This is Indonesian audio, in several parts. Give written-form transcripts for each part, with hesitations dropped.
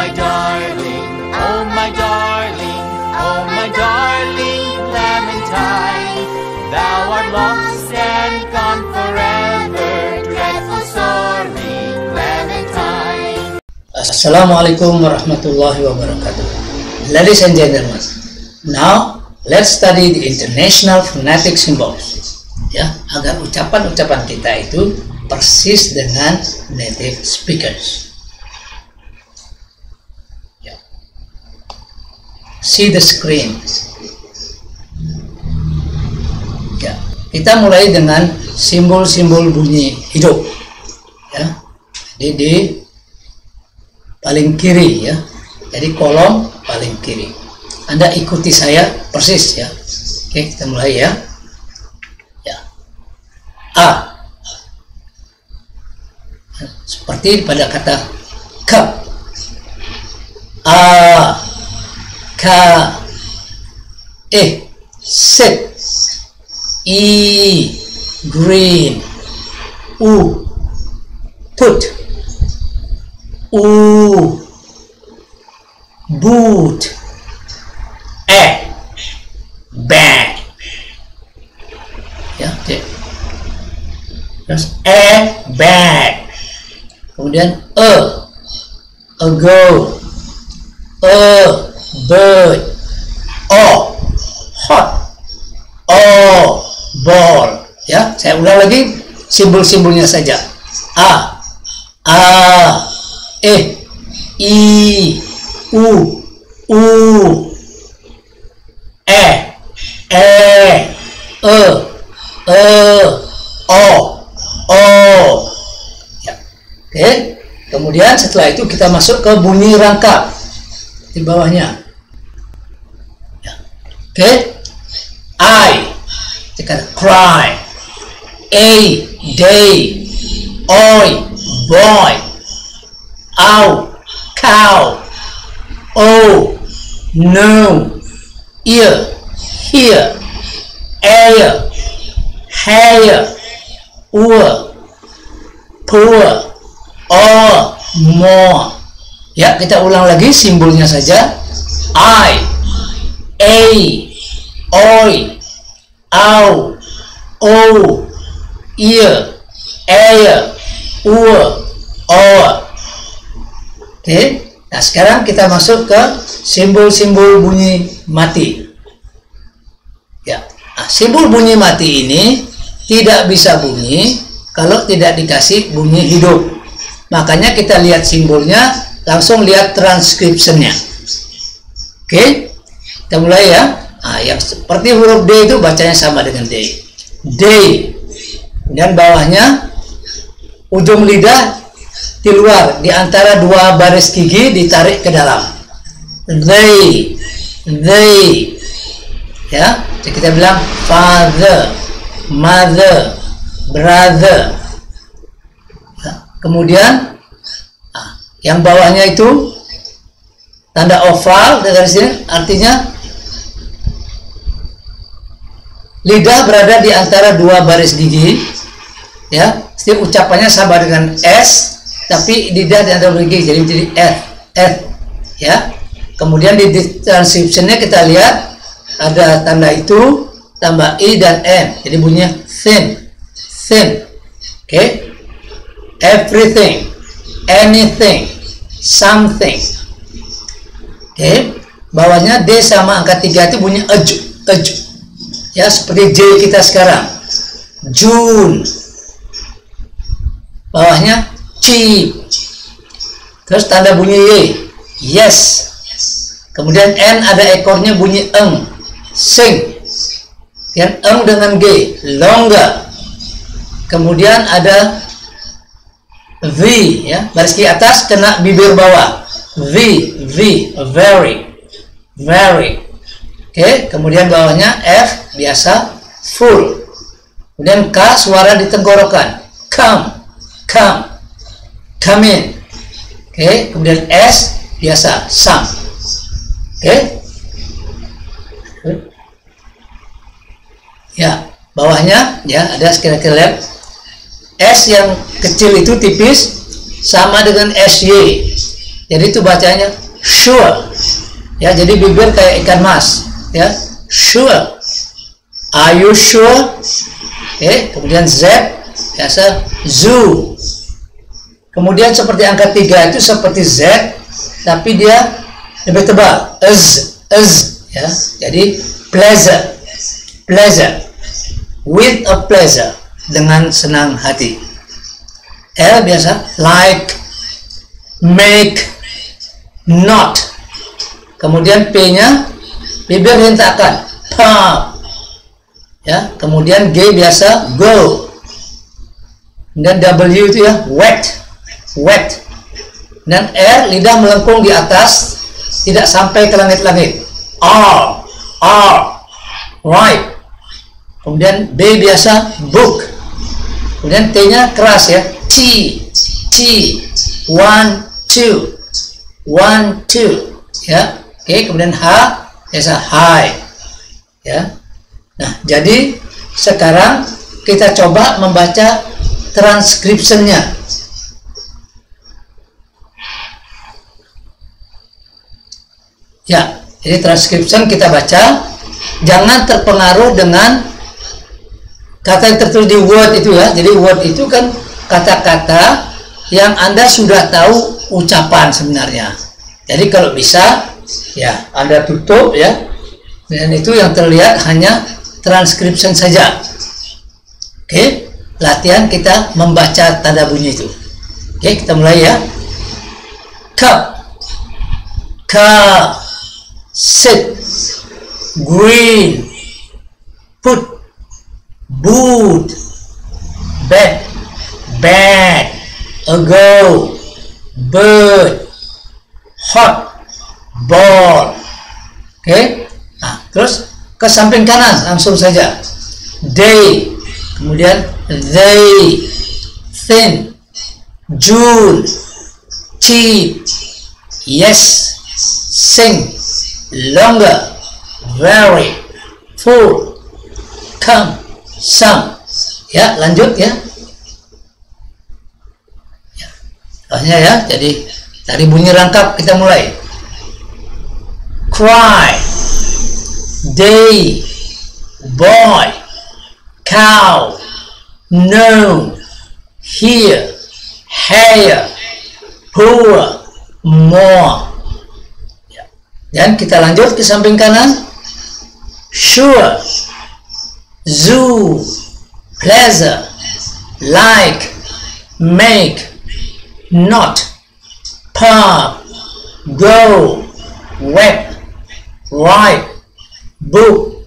my darling, oh my darling, oh my darling Clementine, thou art lost and gone forever, dreadful sorry Clementine. Assalamualaikum warahmatullahi wabarakatuh. Ladies and gentlemen, now let's study the international phonetic symbols. Ya, agar ucapan-ucapan kita itu persis dengan native speakers. Ya. See the screen. Ya, kita mulai dengan simbol-simbol bunyi hidup. Ya, jadi di paling kiri ya. Jadi kolom paling kiri. Anda ikuti saya persis ya. Oke, kita mulai ya. A, seperti pada kata cup, A, K, E, sit, E, green, U, put, U, boot, E, bag. Ya, oke. Terus bag, kemudian ago, bird, hot, ball. Ya, saya ulang lagi simbol-simbolnya saja. A, E, I, U, E, O. Ya. Oke. Kemudian setelah itu kita masuk ke bunyi rangkap di bawahnya. Ya. Oke. I, kita cry. A, day. Oi, boy. Ow, cow. O, no. Ear, here. Air, hair. Poor, or, more. Ya, kita ulang lagi simbolnya saja. I, A, oi, ow, o, ear, air, or. Oke, nah sekarang kita masuk ke simbol-simbol bunyi mati. Ya, nah, simbol bunyi mati ini tidak bisa bunyi kalau tidak dikasih bunyi hidup. Makanya kita lihat simbolnya, langsung lihat transkripsinya. Oke, kita mulai ya. Nah, yang seperti huruf D itu bacanya sama dengan D. Day. Dan bawahnya ujung lidah di luar, di antara dua baris gigi ditarik ke dalam. They. Ya, jadi kita bilang father, mother, brother. Ya, kemudian yang bawahnya itu tanda oval dari sini, artinya lidah berada di antara dua baris gigi. Ya, setiap ucapannya sama dengan S, tapi lidah di antara gigi jadi F. Ya, kemudian di transkripsinya kita lihat ada tanda itu tambah I dan N, jadi bunyinya thin. Oke. Everything, anything, something. Oke. Bawahnya D sama angka 3 itu bunyi eju. Ya, seperti J kita sekarang. June. Bawahnya cheap. Terus tanda bunyi Y, yes. Kemudian N ada ekornya bunyi eng, sing. Yang dengan G, longer. Kemudian ada V ya, baris kiri atas kena bibir bawah. V, very. Oke, kemudian bawahnya F biasa full. Kemudian K suara di tenggorokan. Come in. Oke, kemudian S biasa some. Oke. Ya, bawahnya ya ada kira-kira lihat. S yang kecil itu tipis sama dengan SY. Jadi itu bacanya sure. Ya, jadi bibir kayak ikan mas. Ya, sure. Are you sure? Oke, kemudian Z biasa zoo. Kemudian seperti angka 3 itu seperti Z, tapi dia lebih tebal. Ya. Jadi pleasure, with a pleasure, dengan senang hati. L biasa like, make, not. Kemudian P-nya bibir hentakkan, pump. Ya, kemudian G biasa go. Dan W itu ya wet. Dan R lidah melengkung di atas, tidak sampai ke langit-langit. R, right. Kemudian B biasa book. Kemudian T-nya keras ya, T, 1, 2, ya. Oke, kemudian H biasa high, ya. Nah, jadi sekarang kita coba membaca transkripsinya. Ya, jadi transkripsi kita baca, jangan terpengaruh dengan kata yang tertulis di Word itu ya. Jadi Word itu kan kata-kata yang Anda sudah tahu ucapan sebenarnya. Jadi kalau bisa ya Anda tutup ya. Dan itu yang terlihat hanya transkripsi saja. Oke, latihan kita membaca tanda bunyi itu. Oke, kita mulai ya. Cup, car, sit, green, put, boot, bed, bad, ago, bird, hot, ball. Oke, nah terus ke samping kanan langsung saja. Day, kemudian they, thin, June, cheap, yes, sing, longer, very, full, come, some. Ya, lanjut ya. Soalnya ya, jadi dari bunyi rangkap kita mulai. Cry, day, boy, cow, no, here, higher, poor, more. Dan kita lanjut ke samping kanan. Sure, zoo, pleasure, like, make, not, pub, go, web, write, book,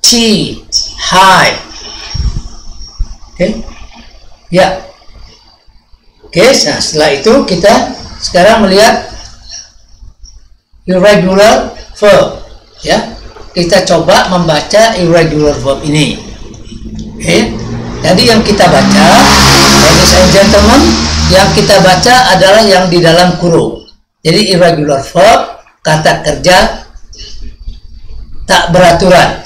tea, high. Oke, ya. Oke, nah setelah itu kita sekarang melihat irregular verb. Ya, kita coba membaca irregular verb ini. Oke, jadi yang kita baca, ladies and gentlemen, yang kita baca adalah yang di dalam kurung. Jadi irregular verb, kata kerja tak beraturan.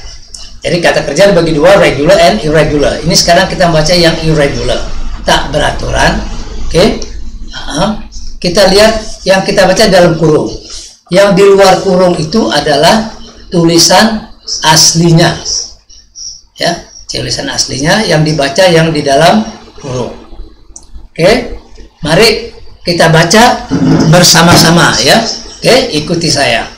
Jadi kata kerja dibagi dua, regular and irregular. Ini sekarang kita baca yang irregular, tak beraturan. Oke, kita lihat yang kita baca dalam kurung. Yang di luar kurung itu adalah tulisan aslinya. Ya, tulisan aslinya yang dibaca yang di dalam kurung. Oke, mari kita baca bersama-sama ya. Oke, ikuti saya.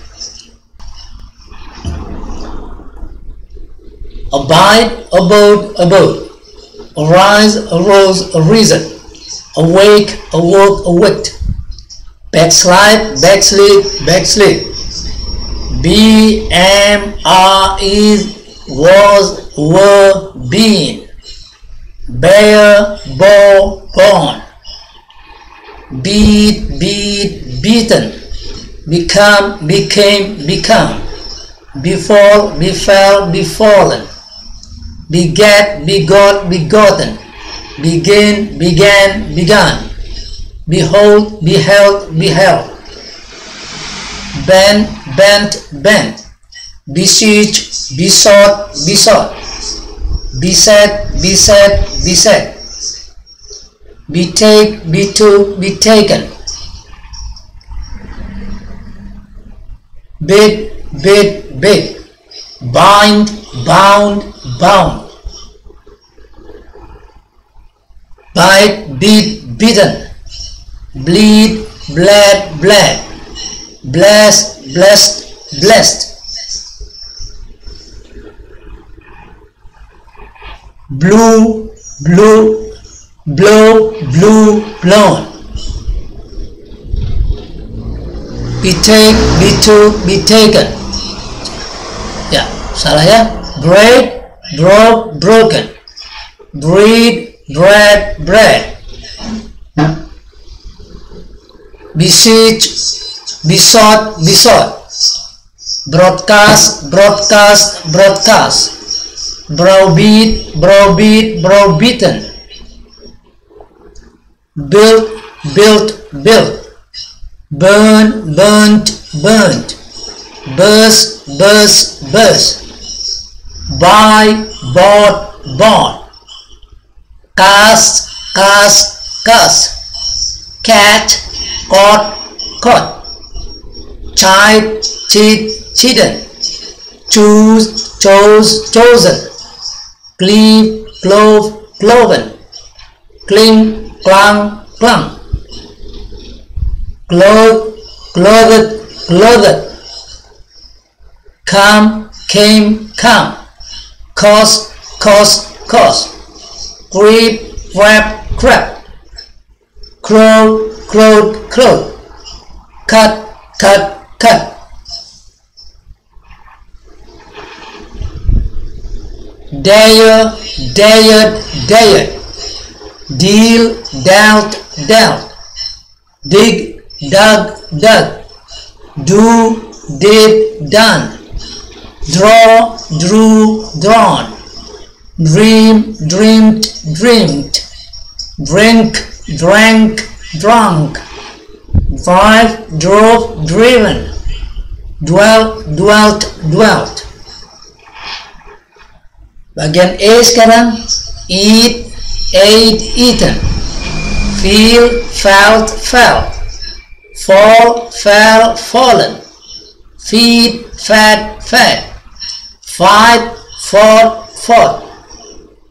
Abide, abode, abode. Arise, arose, arisen. Awake, awoke, awaked. Backslide, backslid, backslid. Be, am, are, is, was, were, been. Bear, bore, born. Beat, beat, beaten. Become, became, become. Befall, befell, befallen. Beget, begot, begotten. Begin, began, begun. Behold, beheld, beheld. Bend, bent, bent. Beseech, besought, besought. Beset, beset, beset. Betake, betook, betaken. bid, bid, bid, bind, bound, bound, bite, beat, beaten, bleed, bled, bled, bless, blessed, blessed, blew, blew, blow, blew, blown, betake, betook, betaken. Ya, salah ya. Break, broke, broken, breed, bread, bread, beseech, besought, besought, broadcast, broadcast, broadcast, browbeat, browbeat, browbeaten, built, built, built, burn, burnt, burnt, burst, burst, burst, buy, bought, bought, cast, cast, cast, cat, caught, caught, chide, cheat, cheated, choose, chose, chosen, cleave, clove, cloven, cling, clung, clung, clothe, clothed, clothed, come, came, come, cause, cause, cause, creep, crap, crap, crow, crowed, crowed, cut, cut, cut, dare, dared, dared, deal, dealt, dealt, dig, dug, dug, do, did, done, draw, drew, drawn, dream, dreamed, dreamed, drink, drank, drunk, drive, drove, driven, dwell, dwelt, dwelt. Bagian E sekarang, eat, ate, eaten, feel, felt, felt, fall, fell, fallen, feed, fed, fed, fight, fought, fought,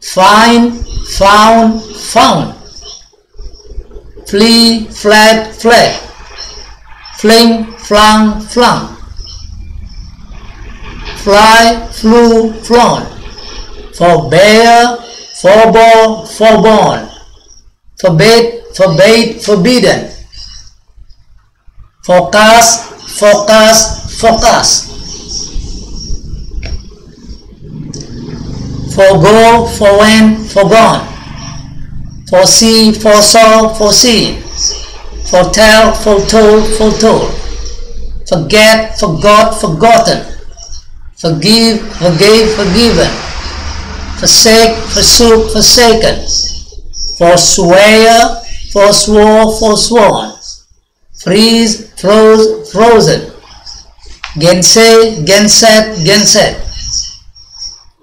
find, found, found, flee, fled, fled, fling, flung, flung, fly, flew, flown, forbear, forbore, forborne, forbid, forbade, forbidden, forecast, forecast, forecast, forego, forwent, forgone, foresee, foresaw, foreseen, foretell, foretold, foretold, forget, forgot, forgotten, forgive, forgave, forgiven, forsake, forsook, forsaken, forswear, forswore, forsworn, freeze, froze, frozen, gainsay, gainsaid, gainsaid,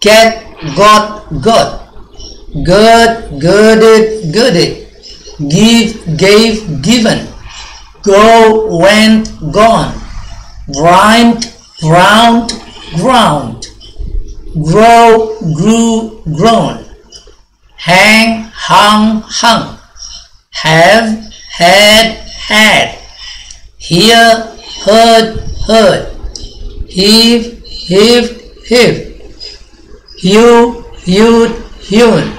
get, got, got, gird, girded, girded, give, gave, given, go, went, gone, grind, ground, ground, grow, grew, grown, hang, hung, hung, have, had, had, hear, heard, heard, heave, heaved, heaved, hew, hewed, hewn,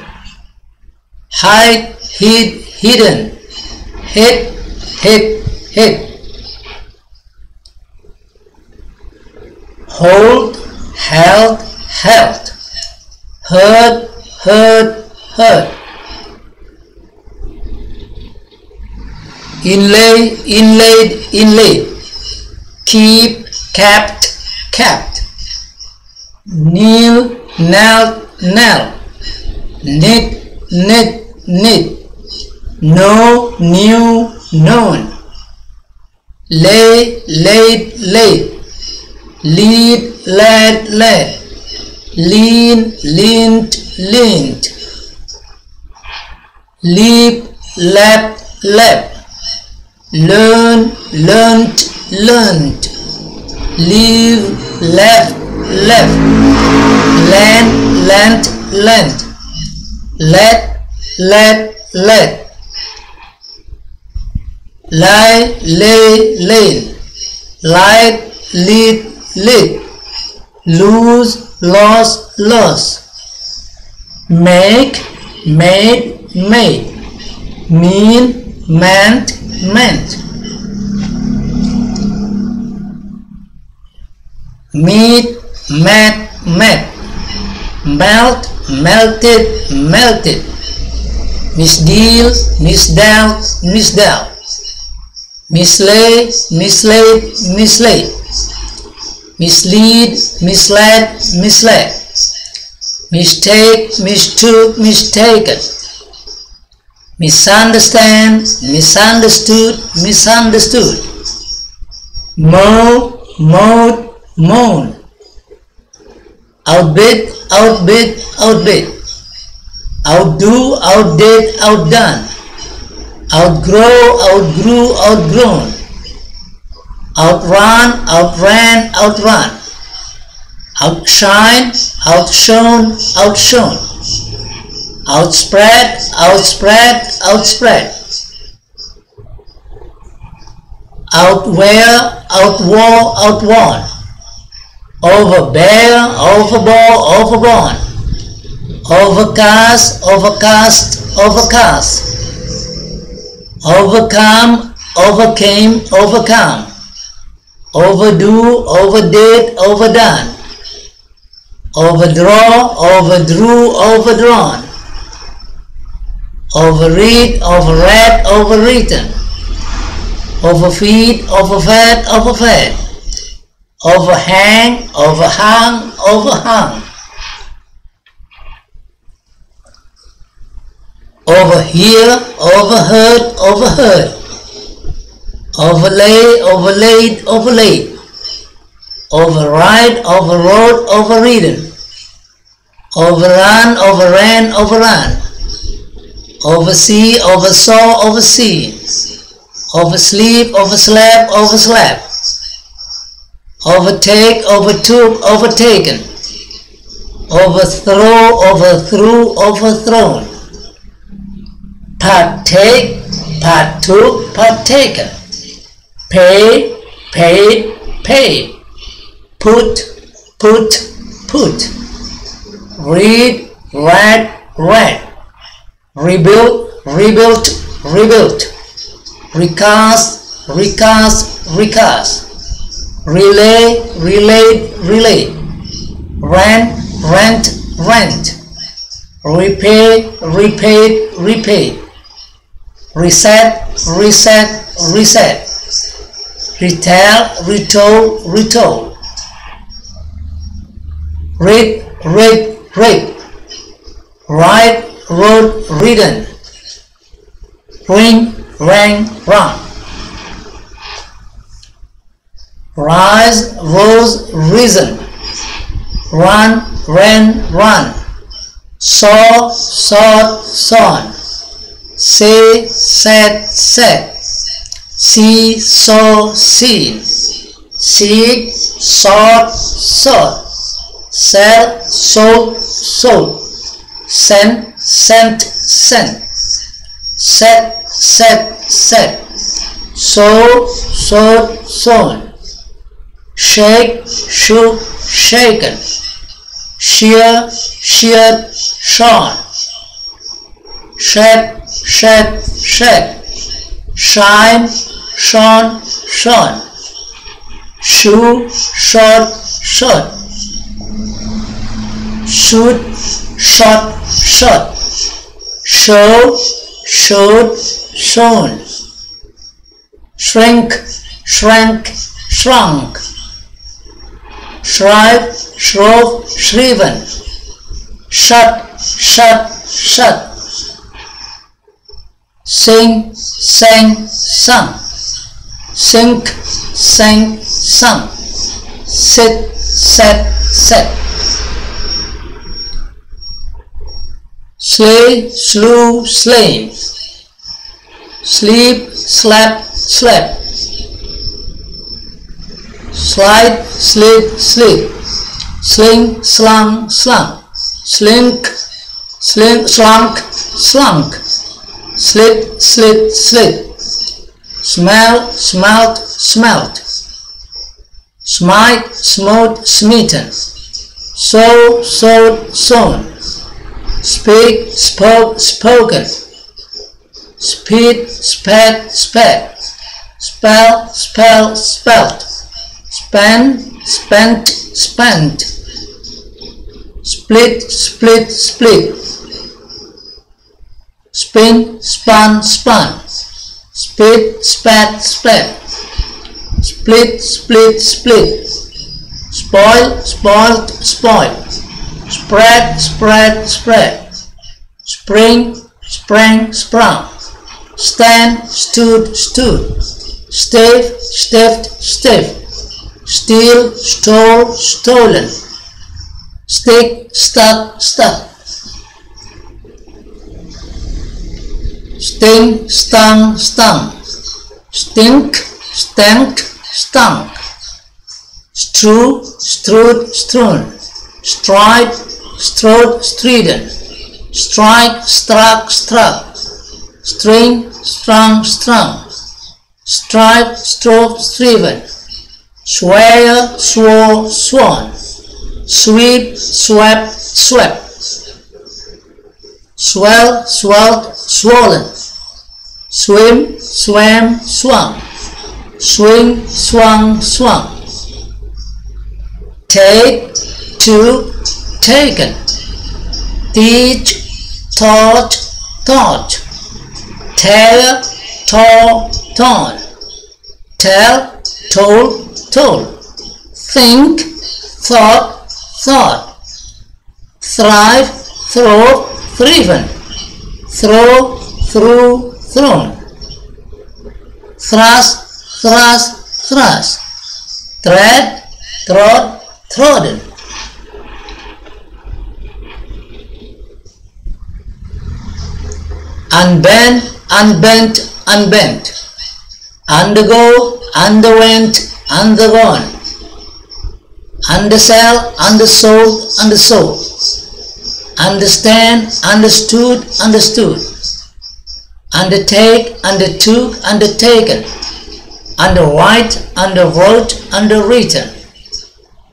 hide, hid, hidden, hit, hit, hit, hold, held, held, heard, heard, heard, inlay, inlaid, inlaid, keep, kept, kept, kneel, knelt, knelt, knit, knit, knit, know, knew, known, lay, laid, laid, lead, led, led, lean, leaned, leaned, leap, leapt, leapt, learn, learnt, learned, leave, left, left, land, land, land, let, let, lie, lay, lane, light, lead, lead, lose, lost, lost, make, made, made, mean, meant, meant, meet, met, met, melt, melted, melted, misdeal, misdealt, misdealt, mislay, mislaid, mislaid, mislead, misled, misled, mistake, mistook, mistaken, misunderstand, misunderstood, misunderstood, mow, mowed, moan, outbid, outbid, outbid, outdo, outdid, outdone, outgrow, outgrew, outgrown, outrun, outran, outrun, outshine, outshone, outshone, outspread, outspread, outspread, outwear, outwore, outworn, overbear, overbore, overborne, overcast, overcast, overcast, overcome, overcame, overcome, overdo, overdid, overdone, overdraw, overdrew, overdrawn, overread, overread, overwritten, overfeed, overfed, overfed, overhang, overhung, overhung, overhear, overheard, overheard, overlay, overlaid, overlaid, override, overrode, overridden, overrun, overran, overrun, oversee, oversaw, overseen, oversleep, overslept, overslept, overtake, overtook, overtaken, overthrow, overthrew, overthrown, partake, partook, partaken, pay, paid, paid, put, put, put, read, read, read, rebuild, rebuilt, rebuilt, recast, recast, recast, relay, relayed, relayed, rent, rent, rent, repay, repaid, repaid, reset, reset, reset, retell, retold, retold, rid, rid, rid, ride, rode, ridden, ring, rang, rung, rise, rose, risen, run, ran, run, saw, sawed, sawn, say, said, said, see, saw, seen, seek, sought, sought, sell, sold, sold, sent, sent, sent, set, set, set, sow, sowed, sown, shake, shook, shaken, shear, sheared, shorn, shed, shed, shed, shine, shone, shone, shoe, shot, shot, shoot, shot, shot, show, showed, shown, shrink, shrank, shrunk, shrive, shrove, shriven, shut, shut, shut, sing, sang, sung, sink, sank, sunk, sit, sat, set, slay, slew, slain, sleep, slept, slept, slide, slid, slid, sling, slung, slung, slink, sling, slunk, slunk, slit, slit, slit, smell, smelt, smelt, smite, smote, smitten, sow, sowed, sown, speak, spoke, spoken, speed, sped, sped, spell, spell, spelt, spend, spent, spent, split, split, split, spin, spun, spun, spit, spat, spat, split, split, split, spoil, spoiled, spoiled, spread, spread, spread, spring, sprang, sprung, stand, stood, stood, stiff, stiffed, stiff, steal, stole, stolen, stick, stuck, stuck, sting, stung, stung, stink, stank, stunk, strew, strewed, strewn, stride, strode, stridden, strike, struck, struck, string, strung, strung, strive, strove, striven, swear, swore, sworn, sweep, swept, swept, swell, swelled, swollen, swim, swam, swung, swing, swung, swung, take, took, taken, teach, taught, taught, tear, tore, torn, tell, told, told, think, thought, thought, thrive, throve, thriven, throw, threw, thrown, thrust, thrust, thrust, tread, trod, trodden, unbend, unbent, unbent, undergo, underwent, undergone, undersell, undersold, undersold, understand, understood, understood, undertake, undertook, undertaken, underwrite, underwrote, underwritten,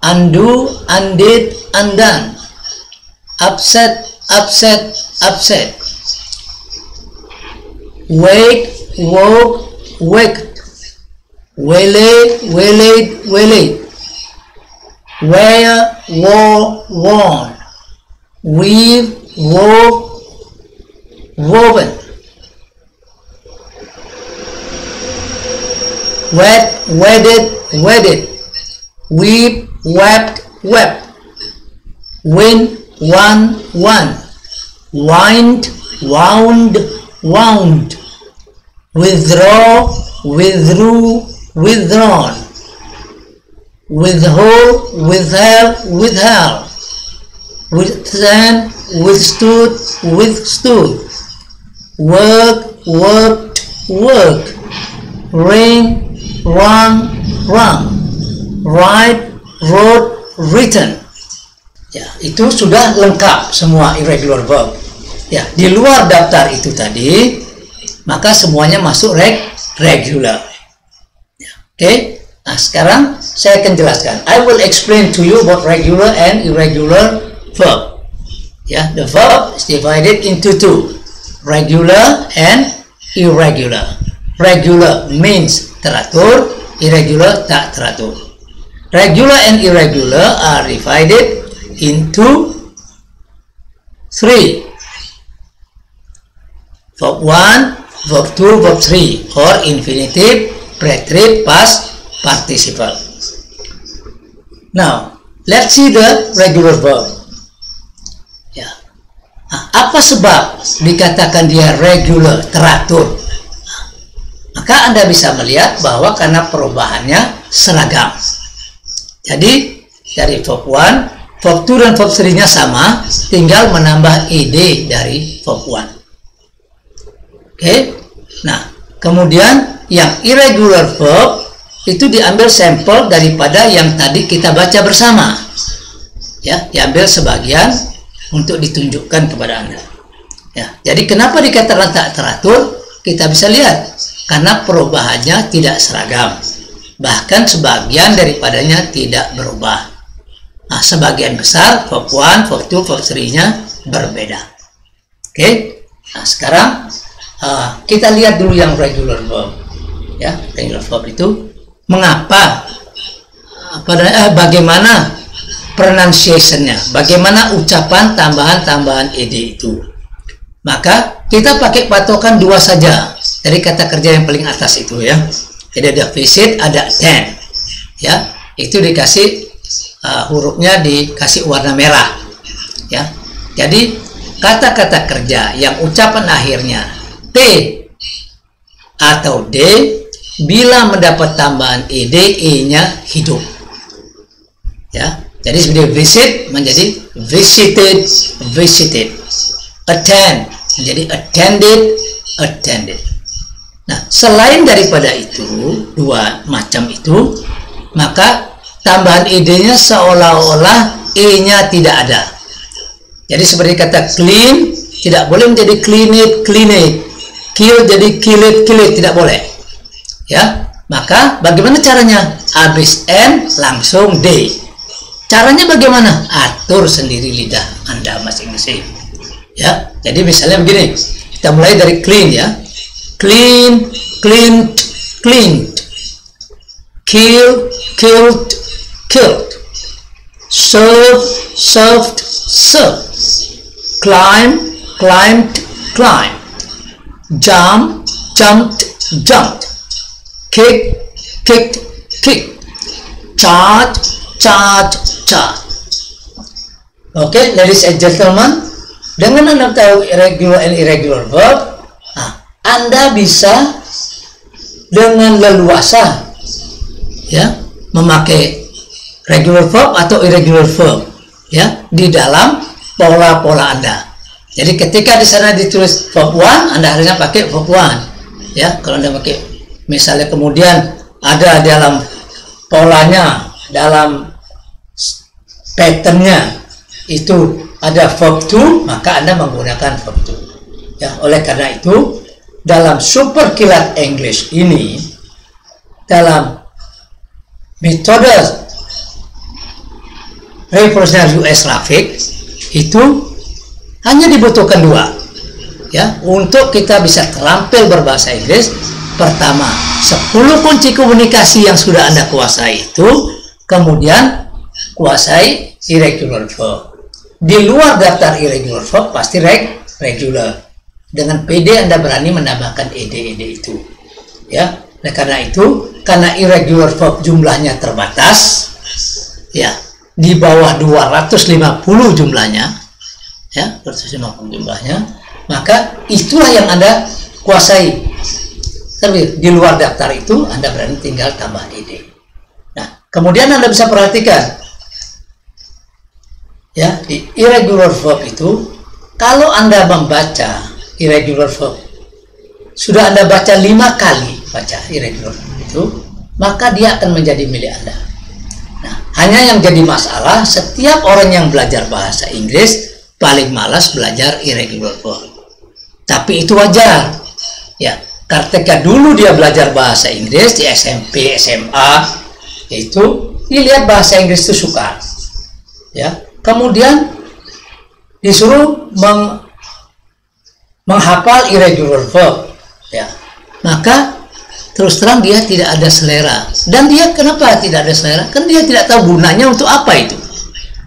undo, undid, undone, upset, upset, upset, wake, woke, waked, waylay, waylaid, waylaid, wear, wore, worn, weave, wove, woven, wet, wedded, wedded, weep, wept, wept, win, won, won, wind, wound, wound, withdraw, withdrew, withdrawn, withhold, withheld, withheld, withstand, withstood, withstood, work, worked, work, ring, rung, rung, write, wrote, written. Ya, itu sudah lengkap semua irregular verb. Ya, di luar daftar itu tadi, maka semuanya masuk regular. Ya, oke. Nah, sekarang saya akan jelaskan. I will explain to you about regular and irregular verb. Ya, the verb is divided into two, regular and irregular. Regular means teratur, irregular tak teratur. Regular and irregular are divided into three: verb 1, verb 2, verb 3, or infinitive, preterite, past participle. Now, let's see the regular verb. Ya. Nah, apa sebab dikatakan dia regular, teratur? Nah, maka Anda bisa melihat bahwa karena perubahannya seragam. Jadi, dari verb 1, verb 2 dan verb 3-nya sama, tinggal menambah ed dari verb 1. Oke. Nah, kemudian yang irregular verb itu diambil sampel daripada yang tadi kita baca bersama. Ya, diambil sebagian untuk ditunjukkan kepada Anda. Ya, jadi kenapa dikatakan tak teratur? Kita bisa lihat karena perubahannya tidak seragam. Bahkan sebagian daripadanya tidak berubah. Nah, sebagian besar verb 1, verb 2, verb 3-nya berbeda. Oke. Nah, sekarang kita lihat dulu yang regular verb. Ya, regular verb itu mengapa, bagaimana pronunciation-nya, bagaimana ucapan tambahan-tambahan ed itu. Maka kita pakai patokan 2 saja dari kata kerja yang paling atas itu ya. Jadi ada visit, ada attend. Ya, itu dikasih hurufnya dikasih warna merah. Ya. Jadi kata-kata kerja yang ucapan akhirnya T atau D bila mendapat tambahan ed, e-nya hidup. Ya. Jadi seperti visit menjadi visited, visited. Attend menjadi attended, attended. Nah, selain daripada itu, 2 macam itu, maka tambahan ed-nya seolah-olah e-nya tidak ada. Jadi seperti kata clean, tidak boleh menjadi cleaned, cleaned. Kill jadi killed, killed, tidak boleh. Ya, maka bagaimana caranya? Habis n langsung d. Caranya bagaimana? Atur sendiri lidah Anda masing-masing. Ya, jadi misalnya begini, kita mulai dari clean ya. Clean, cleaned, cleaned. Kill, killed, killed. Serve, served, served. Climb, climbed, climbed. Jump, jumped, jumped. Kick, kicked, kicked. Charge, charge, charge. Okay, ladies and gentlemen, dengan Anda tahu irregular and irregular verb, Anda bisa dengan leluasa ya memakai regular verb atau irregular verb ya di dalam pola-pola Anda. Jadi ketika di sana ditulis verb 1, Anda harusnya pakai verb 1 ya. Kalau Anda pakai misalnya kemudian ada dalam polanya, dalam patternnya itu ada verb 2, maka Anda menggunakan verb 2 ya. Oleh karena itu dalam super kilat English ini, dalam metode representative US Rafik itu hanya dibutuhkan 2 ya untuk kita bisa terampil berbahasa Inggris. Pertama, 10 kunci komunikasi yang sudah Anda kuasai itu, kemudian kuasai irregular verb. Di luar daftar irregular verb pasti regular. Dengan PD Anda berani menambahkan ed itu ya. Nah, karena itu, karena irregular verb jumlahnya terbatas ya, di bawah 250 jumlahnya ya, 250 jumlahnya, maka itulah yang Anda kuasai. Tapi di luar daftar itu Anda berani tinggal tambah ed. Nah, kemudian Anda bisa perhatikan ya, di irregular verb itu kalau Anda membaca irregular verb, sudah Anda baca 5 kali baca irregular verb itu, maka dia akan menjadi milik Anda. Nah, hanya yang jadi masalah, setiap orang yang belajar bahasa Inggris paling malas belajar irregular verb. Tapi itu wajar ya, ketika dulu dia belajar bahasa Inggris di SMP, SMA, itu dilihat bahasa Inggris itu suka ya, kemudian disuruh menghafal irregular verb ya, maka terus terang dia tidak ada selera. Dan dia kenapa tidak ada selera? Kan dia tidak tahu gunanya untuk apa itu.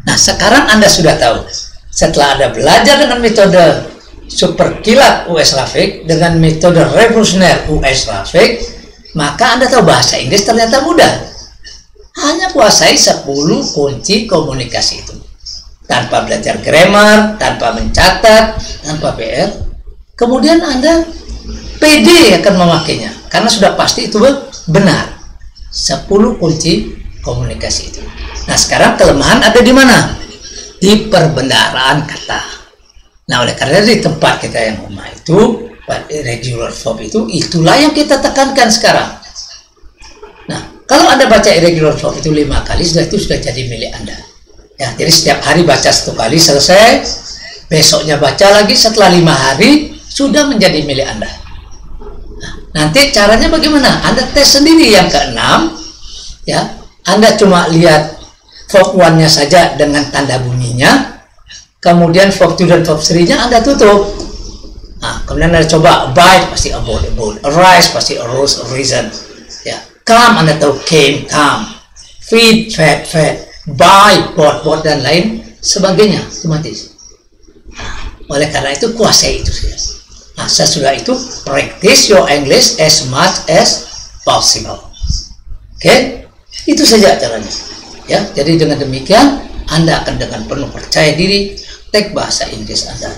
Nah, sekarang Anda sudah tahu. Setelah Anda belajar dengan metode super kilat US Rafik, dengan metode revolusioner US Rafik, maka Anda tahu bahasa Inggris ternyata mudah. Hanya kuasai 10 kunci komunikasi itu. Tanpa belajar grammar, tanpa mencatat, tanpa PR. Kemudian Anda PD akan memakainya karena sudah pasti itu benar. 10 kunci komunikasi itu. Nah, sekarang kelemahan ada di mana? Di perbendaharaan kata. Nah, oleh karena di tempat kita yang lemah itu, regular verb itu, itulah yang kita tekankan sekarang. Nah, Kalau Anda baca irregular verb itu 5 kali, itu sudah jadi milik Anda. Ya, jadi setiap hari baca 1 kali, selesai. Besoknya baca lagi, setelah 5 hari sudah menjadi milik Anda. Nah, nanti caranya bagaimana? Anda tes sendiri yang ke-6. Ya, Anda cuma lihat verb 1-nya saja dengan tanda bunyinya. Kemudian verb 2 dan verb 3-nya Anda tutup. Nah, kemudian Anda coba abide pasti about, arise pasti arose, arisen. Ya, come Anda tahu came, come, feed, fed, fed, buy, bought, dan lain sebagainya, otomatis. Nah, oleh karena itu kuasai itu saja. Nah, sesudah itu practice your English as much as possible. Oke, itu saja caranya. Ya, jadi dengan demikian Anda akan dengan penuh percaya diri tek bahasa Inggris Anda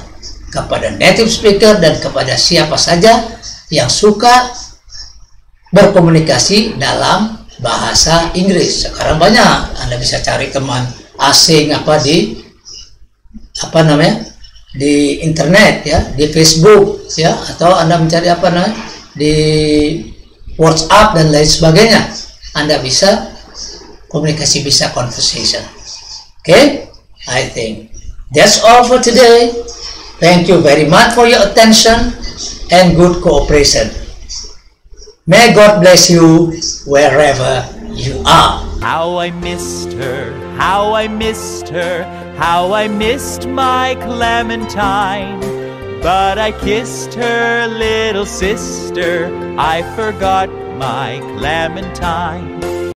kepada native speaker dan kepada siapa saja yang suka berkomunikasi dalam bahasa Inggris. Sekarang banyak Anda bisa cari teman asing di internet ya, di Facebook ya, atau Anda mencari di WhatsApp dan lain sebagainya. Anda bisa komunikasi, bisa conversation. Okay, I think that's all for today. Thank you very much for your attention and good cooperation. May God bless you wherever you are. How I missed her, how I missed her, how I missed my Clementine. But I kissed her little sister, I forgot my Clementine.